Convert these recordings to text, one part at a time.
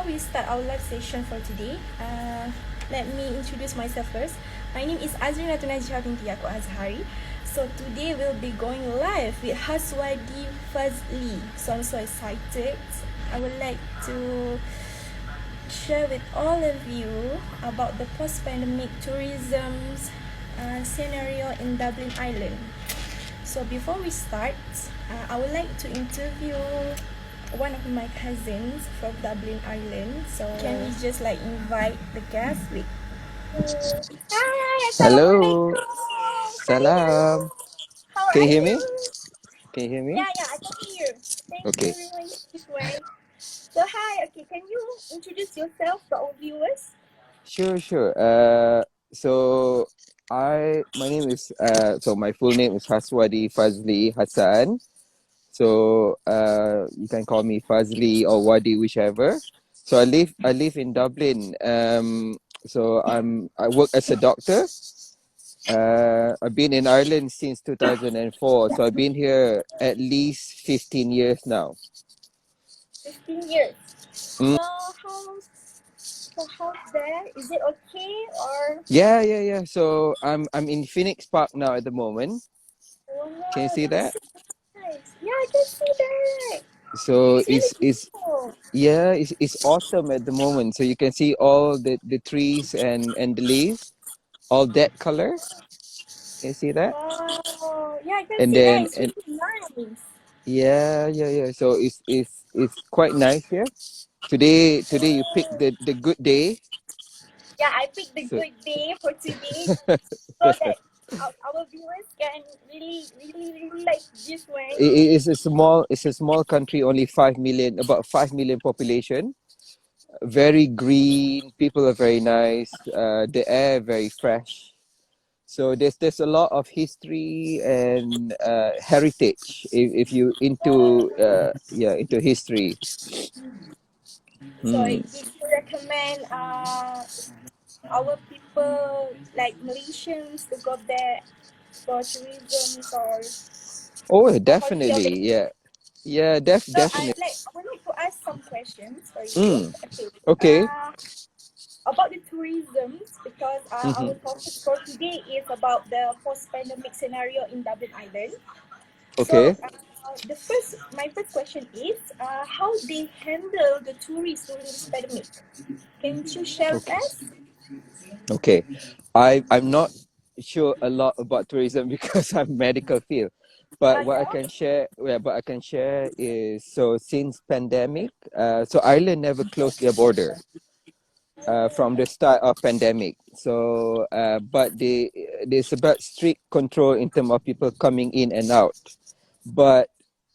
we start our live session for today, let me introduce myself first. My name is Azrinatul Najihah binti aku Azhari. So today we'll be going live with Haswadi Fadzli. So I'm so excited. I would like to share with all of you about the post-pandemic tourism scenario in Dublin, Ireland. So before we start, I would like to interview one of my cousins from Dublin, Ireland. So can we just invite the guest? Wait. Hi, Hello. Assalamualaikum. Hi, Salam. how Can are you hear you? me? Can you hear me? Yeah, I can hear. Thank you Okay. very much this way. So hi, okay, can you introduce yourself to our viewers? Sure. So my full name is Haswadi Fadzli Hassan. So you can call me Fazli or Wadi, whichever. So I live in Dublin. So I work as a doctor. I've been in Ireland since 2004. So I've been here at least 15 years now. 15 years. Mm. So how's there? Is it okay or? Yeah. So I'm in Phoenix Park now at the moment. Can you Wow, see that's that? so nice. Yeah, I can see that. So It's really beautiful. it's autumn at the moment. So you can see all the trees and the leaves, all that color. Can you see that? Wow. Yeah, I can And see that. then It's and really nice. yeah. So it's quite nice here. Today you pick Oh. the good day. Yeah, I picked the So good day for today so that our viewers can really like this one. it's a small country, only 5 million, about 5 million population. Very green, people are very nice, the air very fresh. So there's a lot of history and heritage if you into history. So Hmm. did you recommend our people like Malaysians to go there for tourism Oh, or holiday of the. definitely, yeah, So definitely. I would like to ask some questions for you. Mm. Okay. Okay. About the tourism, because Mm-hmm. our topic for today is about the post-pandemic scenario in Dublin Island. So Okay. my first question is, how they handle the tourists during this pandemic? Can you share with Okay. us? Okay. I'm not sure a lot about tourism because I'm medical field. But what I Yeah. can share, is, so since pandemic, so Ireland never closed their border from the start of pandemic. So, but there's about strict control in terms of people coming in and out. But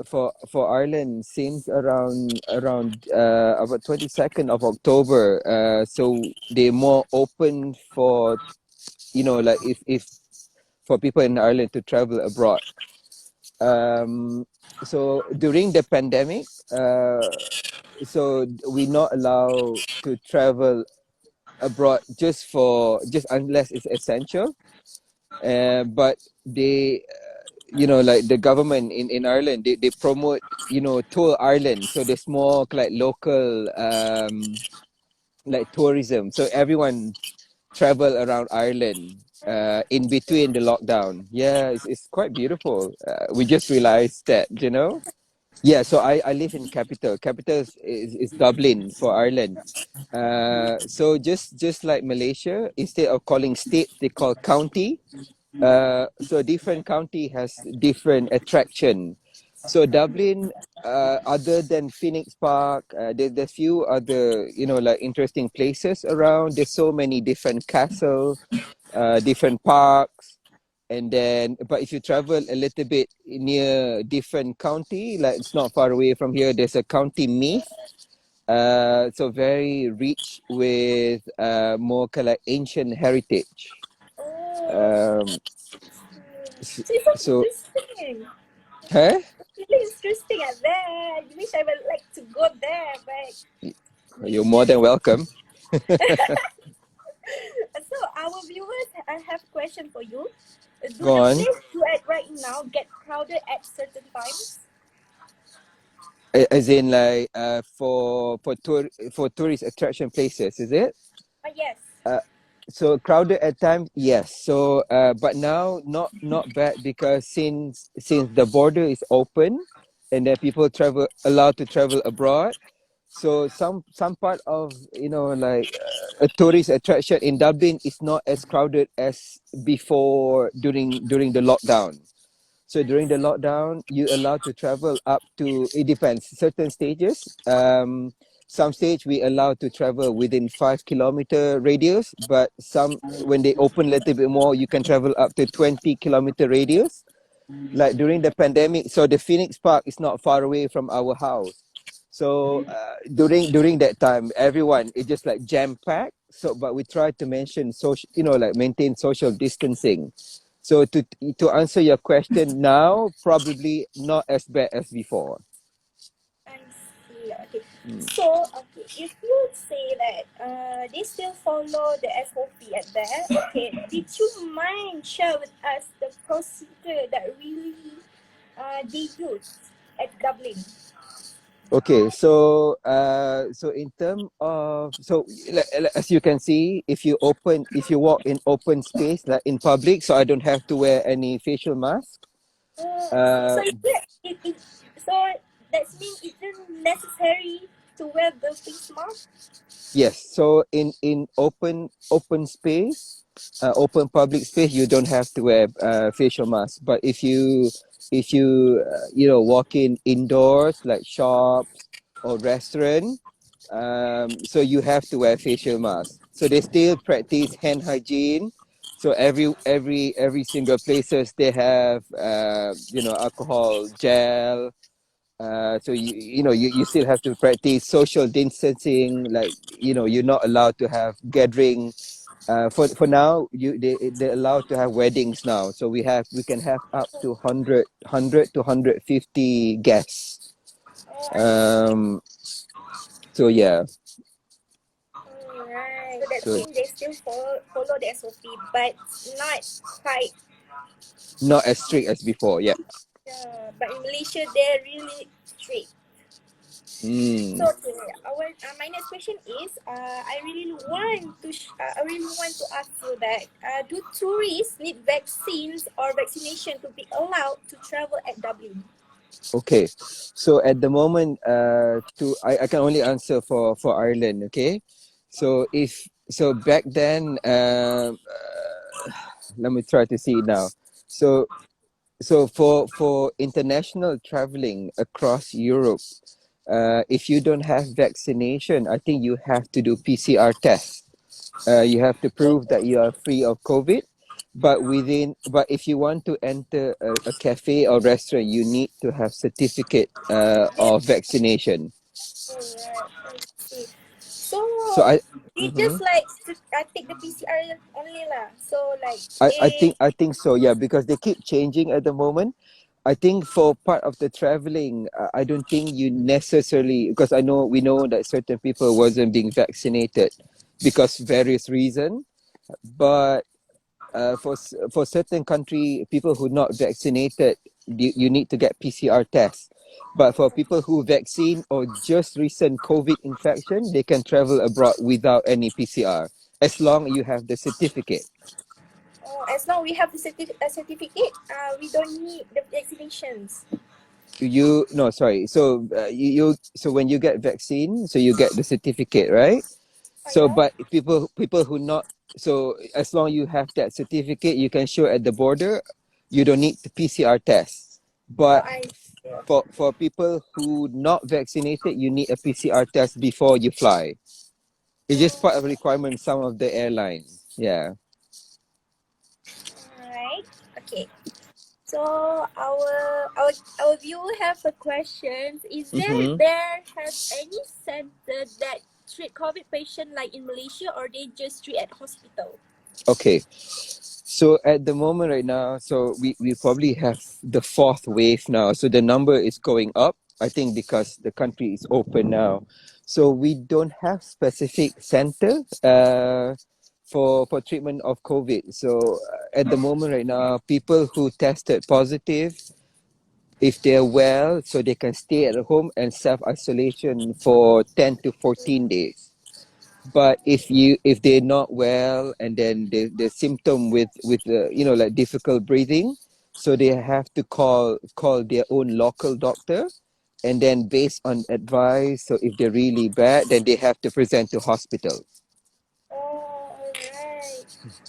for Ireland, since around about 22nd of October, so they're more open for, like if for people in Ireland to travel abroad. Um, so during the pandemic, so we not allowed to travel abroad just unless it's essential. But they, like the government in Ireland, they promote, tour Ireland. So there's more like local, like tourism. So everyone travel around Ireland in between the lockdown. Yeah, it's quite beautiful. We just realized that. Yeah, so I live in capital. Capital is Dublin for Ireland. So just like Malaysia, instead of calling state, they call county. So different county has different attraction. So Dublin, other than Phoenix Park, there's few other, like interesting places around. There's so many different castle, different parks. And then, but if you travel a little bit near different county, like it's not far away from here, there's a county Meath. So very rich with more kind of like ancient heritage. Oh, Um, so it's so so, interesting. huh? It's really interesting at there. I wish I would like to go there, but You're more than welcome. so our viewers, I have a question for you. Do Go the on. place you at right now get crowded at certain times? As in like for tourist attraction places, is it? Yes. Uh, so crowded at times, yes. So but now not bad because since the border is open and then people travel allowed to travel abroad. So some part of like a tourist attraction in Dublin is not as crowded as before during the lockdown. So during the lockdown, you allowed to travel up to, it depends, certain stages. Some stage we allowed to travel within 5 kilometer radius, but some when they open a little bit more, you can travel up to 20 kilometer radius. Like during the pandemic, so the Phoenix Park is not far away from our house. So during that time, everyone it just like jam packed. So but we tried to mention social, like maintain social distancing. So to answer your question now, probably not as bad as before. I see. Okay. Mm. So, okay, if you say that they still follow the SOP at there, okay, did you mind share with us the procedure that really they use at Dublin? Okay, so in terms of as you can see, if you walk in open space like in public, so I don't have to wear any facial mask. Oh, I see. So, Uh, so that means it isn't necessary to wear the face mask? yes, so in open space, open public space, you don't have to wear facial mask. But if you walk in indoors like shops or restaurant, so you have to wear facial mask. So they still practice hand hygiene. So every single places they have alcohol gel. So you still have to practice social distancing. Like you're not allowed to have gathering. For now, they're allowed to have weddings now. So we can have up to 100 to 150 guests. Oh, I see. Um, so yeah, Alright. So that so means they still follow the SOP, but not quite. not as strict as before. Yeah. But in Malaysia, they're really strict. So Mm. okay, my next question is, I really want to ask you that do tourists need vaccines or vaccination to be allowed to travel at Dublin? Okay. So at the moment, I can only answer for Ireland. Okay. So if so back then, let me try to see now. So for international traveling across Europe, if you don't have vaccination, I think you have to do PCR test. You have to prove that you are free of COVID. But if you want to enter a cafe or restaurant, you need to have certificate of vaccination. Alright, I see. So So they mhm. just like take the PCR only lah. So like I they think I think so. Yeah, because they keep changing at the moment. I think for part of the traveling, I don't think you necessarily, because we know that certain people wasn't being vaccinated because various reason. But for certain country, people who not vaccinated, you need to get PCR tests. But for people who vaccine or just recent COVID infection, they can travel abroad without any PCR as long you have the certificate. as long we have the certificate, we don't need the vaccinations. You no sorry. So so when you get vaccine, so you get the certificate, right? Oh So yeah. but people who not, so as long you have that certificate, you can show at the border. You don't need the PCR test. Oh, But I see. Okay. for people who not vaccinated, you need a PCR test before you fly. It's just part of requirement some of the airlines. Yeah. Alright. Okay. So our viewer have a question. Is Mm-hmm. there has any center that treat COVID patient like in Malaysia, or they just treat at hospital? Okay. So at the moment right now, so we probably have the fourth wave now. So the number is going up. I think because the country is open now. So we don't have specific center for treatment of COVID. So at the moment right now, people who tested positive if they're well, so they can stay at home and self-isolation for 10 to 14 days. But if they're not well, and then the symptom with like difficult breathing, so they have to call their own local doctor, and then based on advice, so if they're really bad, then they have to present to hospital. Oh, alright.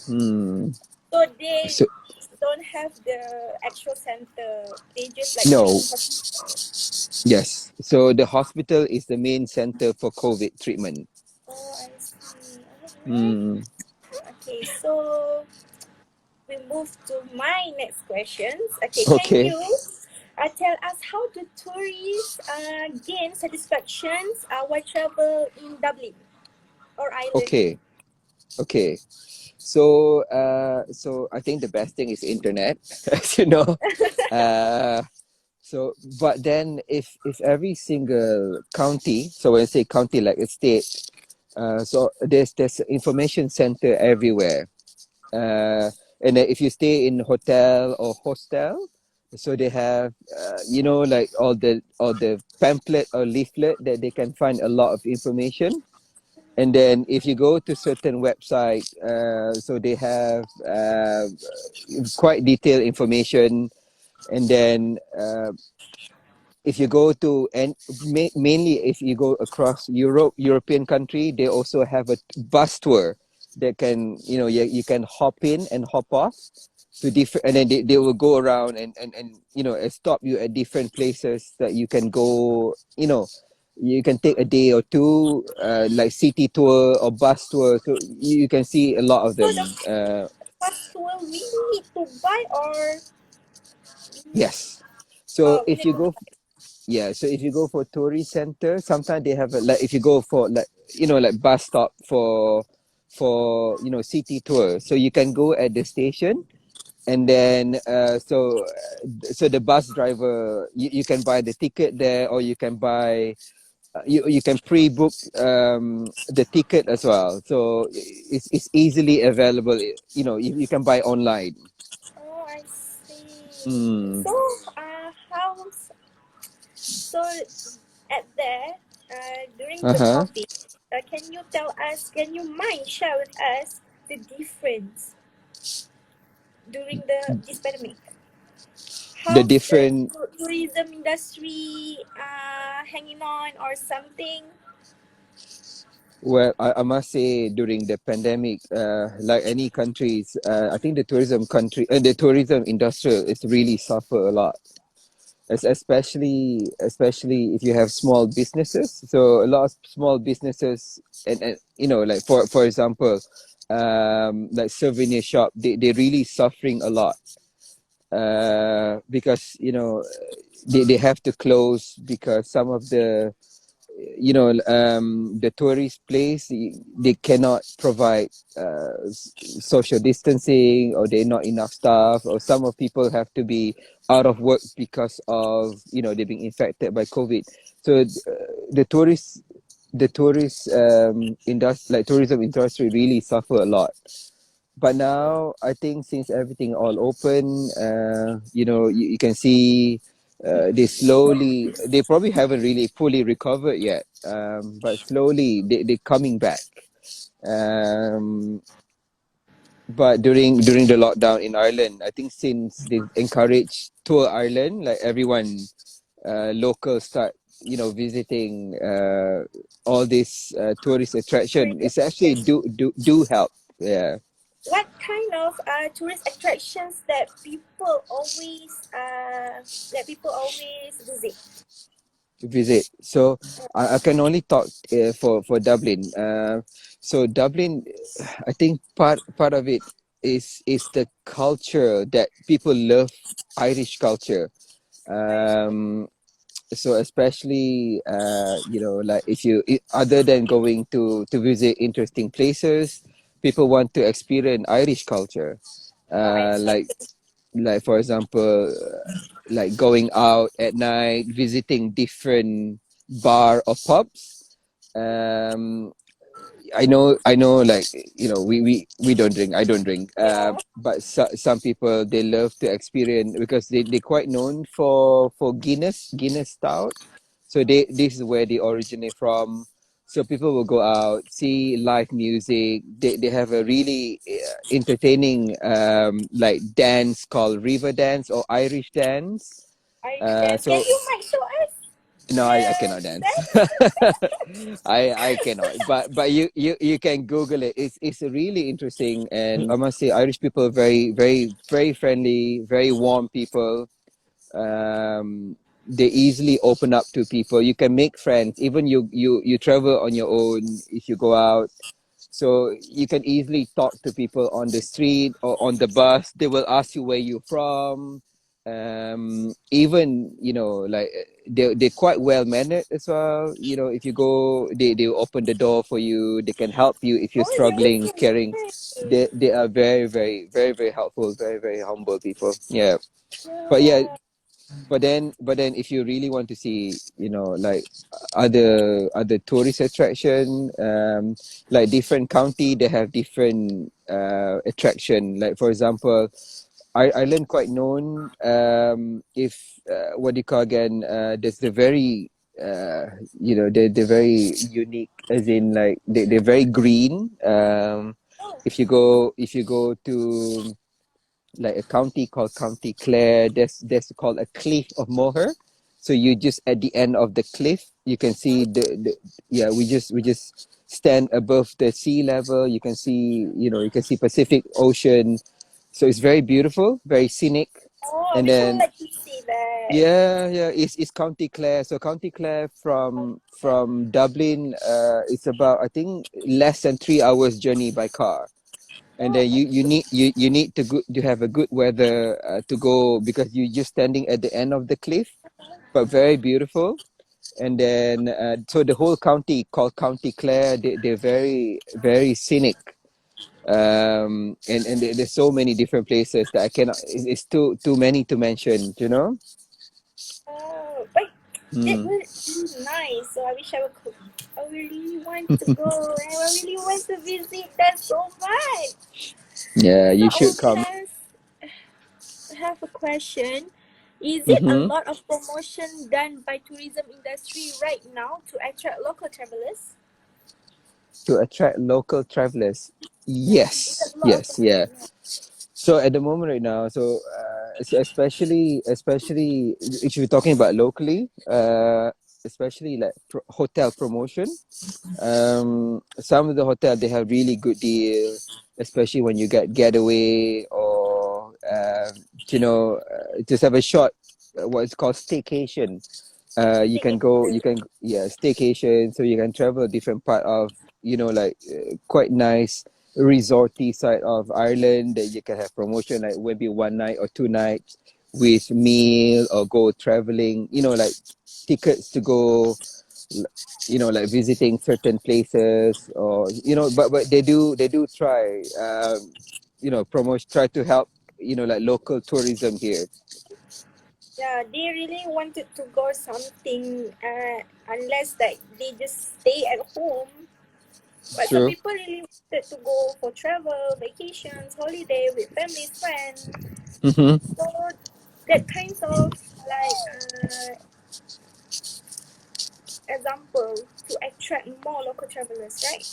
Hmm. So they So don't have the actual center. They just like no, in hospital. yes. So the hospital is the main center for COVID treatment. Oh, I see. Alright. Hmm. Okay, so we move to my next questions. Okay, can Okay. you tell us how do tourists gain satisfactions while travel in Dublin or Ireland? Okay. Okay. So I think the best thing is internet, as you know. Uh, but then if every single county, so when I say county, like a state, so there's information center everywhere. And then if you stay in hotel or hostel, so they have like all the pamphlet or leaflet that they can find a lot of information. And then if you go to certain website, so they have quite detailed information. And then if you go to, and mainly if you go across European country, they also have a bus tour that can, you can hop in and hop off to different, and then they will go around and stop you at different places that you can go. You can take a day or two, like city tour or bus tour, so you can see a lot of So the them. first will we need to buy or we need Yes. So we if need you to go, yeah, so if you go for tourist center, sometimes they have like, if you go for like, like bus stop for city tour, so you can go at the station. And then so the bus driver, you can buy the ticket there, or you can buy, you can pre-book the ticket as well, so it's easily available. You can buy online. oh I see. Mm. So how so at there during the Uh-huh. COVID can you tell us can you mind share with us the difference during the this pandemic? The How's the different tourism industry hanging on or something? Well, I must say during the pandemic, like any countries, I think the tourism industry is really suffer a lot, especially if you have small businesses. So a lot of small businesses, and like for example, like souvenir shop, they really suffering a lot, because they have to close because some of the tourist place, they cannot provide social distancing, or they're not enough staff, or some of people have to be out of work because of they're being infected by COVID. So the tourist industry, like tourism industry, really suffer a lot. But now I think since everything all open, you can see, they probably haven't really fully recovered yet, but slowly they're coming back. um, but during the lockdown in Ireland, I think since they encouraged tour Ireland, like everyone, locals start visiting all this tourist attraction, Tourism it's actually attraction. do help. Yeah. What kind of tourist attractions that people always visit? To visit. So I can only talk for Dublin. So Dublin, I think part of it is the culture that people love, Irish culture. Irish culture. Um, so especially like if other than going to visit interesting places, people want to experience Irish culture. Irish Like culture. for example, like going out at night, visiting different bar or pubs. um I know, like, we don't drink. I don't drink. Yeah. But some people, they love to experience because they quite known for Guinness Stout. So this is where they originate from. So people will go out, see live music. They have a really entertaining like dance called river dance or Irish dance. Irish dance. Can So you might show us no, I the cannot dance. dance? I cannot. But you can Google it. It's really interesting, and I must say Irish people are very friendly, very warm people. They easily open up to people. You can make friends. Even you travel on your own if you go out. So you can easily talk to people on the street or on the bus. They will ask you where you're from. Even, like they're quite well mannered as well. If you go, they will open the door for you. They can help you if you're Oh, struggling carrying. really? They are very helpful, very humble people. Yeah. But yeah, Yeah. but then if you really want to see, like other tourist attraction, like different county, they have different attraction. Like for example, Ireland quite known, if what do you call again, there's the very they're very unique, as in like they're very green. Oh, If you go to like a county called County Clare. There's called a cliff of Moher. So you just at the end of the cliff, you can see the yeah. We just stand above the sea level. You can see Pacific Ocean. So it's very beautiful, very scenic. oh, And we should then like to see that. yeah, it's County Clare. So County Clare from Dublin, it's about, I think, less than 3 hours journey by car. And Oh, then you okay. need you need to have a good weather to go, because you're just standing at the end of the cliff, but very beautiful. And then so the whole county called County Clare, they're very scenic. And there's so many different places that I cannot, it's too many to mention, Oh, but that mm. will be nice. So I wish I would. I really want to go. I really want to visit that so much. Yeah, So you I will should be come. have a question. Is it a Mm-hmm. lot of promotion done by tourism industry right now to attract local travelers? To attract local travelers, Yeah, is yes, it a lot of yes, yeah. promotion? Yeah. So at the moment right now, especially if you're talking about locally, especially like hotel promotion. Some of the hotel, they have really good deal, especially when you get getaway, or just have a short, what's called staycation. You can Ticket. go, yeah, staycation, so you can travel a different part of, like quite nice resorty side of Ireland, that you can have promotion, like maybe 1 night or 2 nights with meal, or go traveling, like tickets to go, like visiting certain places, or but they do try, promote, try to help, like local tourism here. Yeah, they really wanted to go something, unless like they just stay at home. But some True. people really wanted to go for travel, vacations, holiday with families, friends. Mm-hmm. So that kinds of like example to attract more local travelers, right?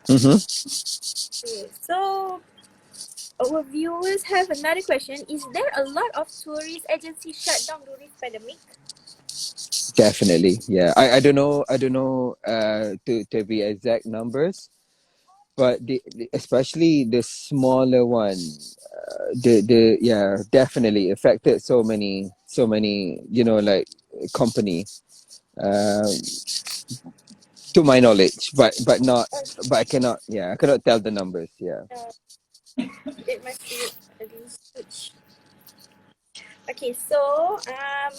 Mm-hmm. Okay. So our viewers have another question. Is there a lot of tourist agencies shut down during pandemic? Definitely, yeah. I don't know to be exact numbers, but especially the smaller one, the yeah, definitely affected so many, like company, uh, to my knowledge, but not, but I Okay. cannot, yeah, I cannot tell the numbers, yeah. Uh, it must be at least huge. Okay, so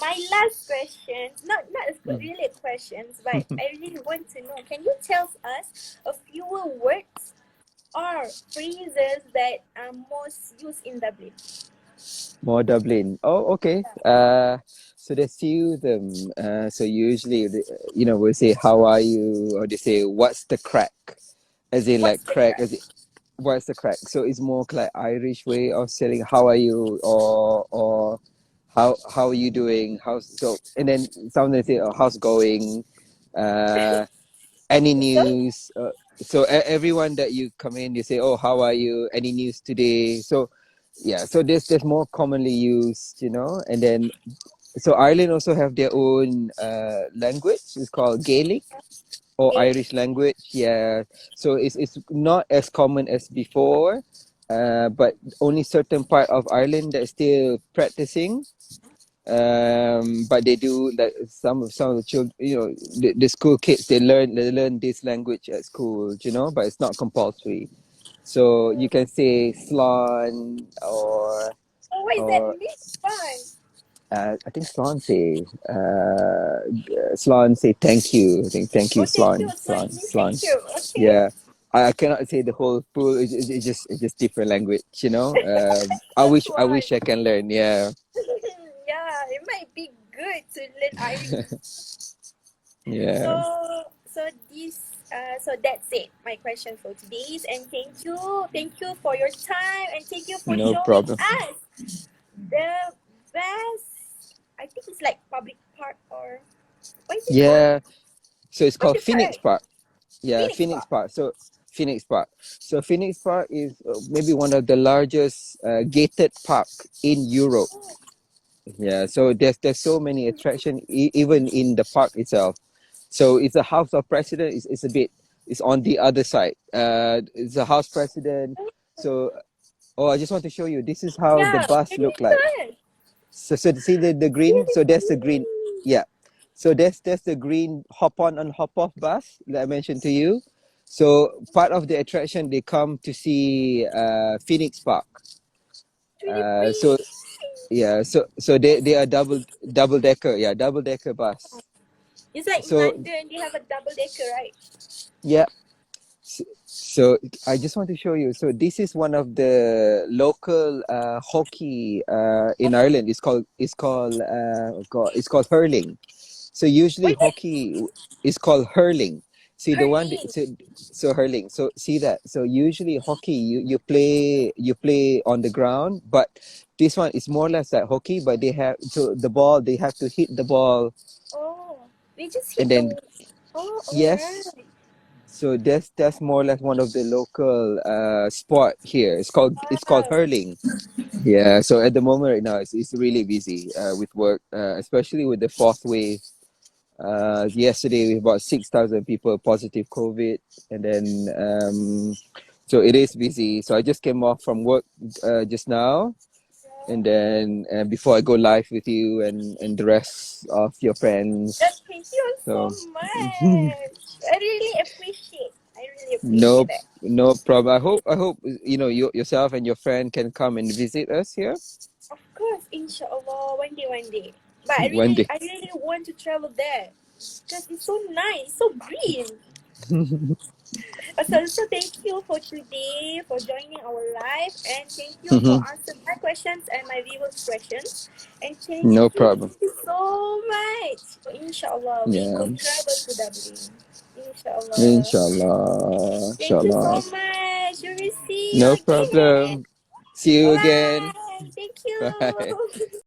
my last question, not really questions, but I really want to know. Can you tell us a few words or phrases that are most used in Dublin? More Dublin. Oh, okay. So there's few of them. So usually, we'll say, "How are you?" or they say, "What's the crack?" as in What's like the crack, crack? as in, what's the crack? So it's more like Irish way of saying how are you, or how are you doing? How's so? And then sometimes they say, oh, how's going? Uh, any So news? So everyone that you come in, you say, oh, how are you? Any news today? So yeah, so there's more commonly used, and then so Ireland also have their own language. It's called Gaelic or Gaelic. Irish language. Yeah, so it's not as common as before, but only certain part of Ireland that's still practicing. But they do, like some of the children, the school kids, they learn this language at school, but it's not compulsory. So you can say slan Oh, what does that or mean? Fun. I think Slan say thank you. I think thank you, Oh, thank you. Slan, So Slan, it means Slan. thank you. Okay. Yeah, I cannot say the whole full. It's just different language. That's I why. wish I can learn. Yeah, Yeah, it might be good to learn Irish. So, yeah. so that's it. My question for today is, and thank you for your time, and thank you for No showing problem. us the best. I think it's like public park, or what is it called? Yeah. So it's called Public park, Phoenix right? Park. Yeah, Phoenix Phoenix Park. Park. So Phoenix Park. So Phoenix Park is maybe one of the largest gated park in Europe. Oh, Yeah, so there's so many attraction even in the park itself. So it's a house of president. It's a bit. It's on the other side. It's a house president. So I just want to show you. This is how the yeah. bus It look is like. good. So see the green. So that's the green. Seriously. Yeah. So that's the green hop on and hop off bus that I mentioned to you. So part of the attraction, they come to see Phoenix Park. It's really So pretty. yeah, so they are double decker, yeah, double decker bus. It's like in So London, they have a double decker, right? yeah, so I just want to show you. So this is one of the local hockey in Ireland. It's called hurling. So usually What is it? hockey is called hurling. See the one Hurling. so hurling. So see that. So usually hockey you play on the ground, but this one is more or less like hockey, but they have to hit the ball Oh, they just and hit then the. Oh, yes. alright. So that's more or less one of the local sport here. It's called Wow. hurling. Yeah. So at the moment right now it's really busy with work, especially with the fourth wave. Yesterday we have about 6,000 people positive COVID, and then so it is busy. So I just came off from work just now, and then before I go live with you and the rest of your friends. Thank you so So much. I really appreciate. I really no appreciate that. no problem. I hope yourself and your friend can come and visit us here Of course, inshallah, one day. But one day. I really want to travel there because it's so nice, so green. So thank you for today, for joining our live, and thank you for answering my questions and my viewers' questions. And No problem. thank you so much. So inshallah, we Yeah. go travel to Dublin. Inshallah. Inshallah. Thank you Inshallah. so much. We will see you No again. problem. See Bye you again. bye. Thank Bye. you.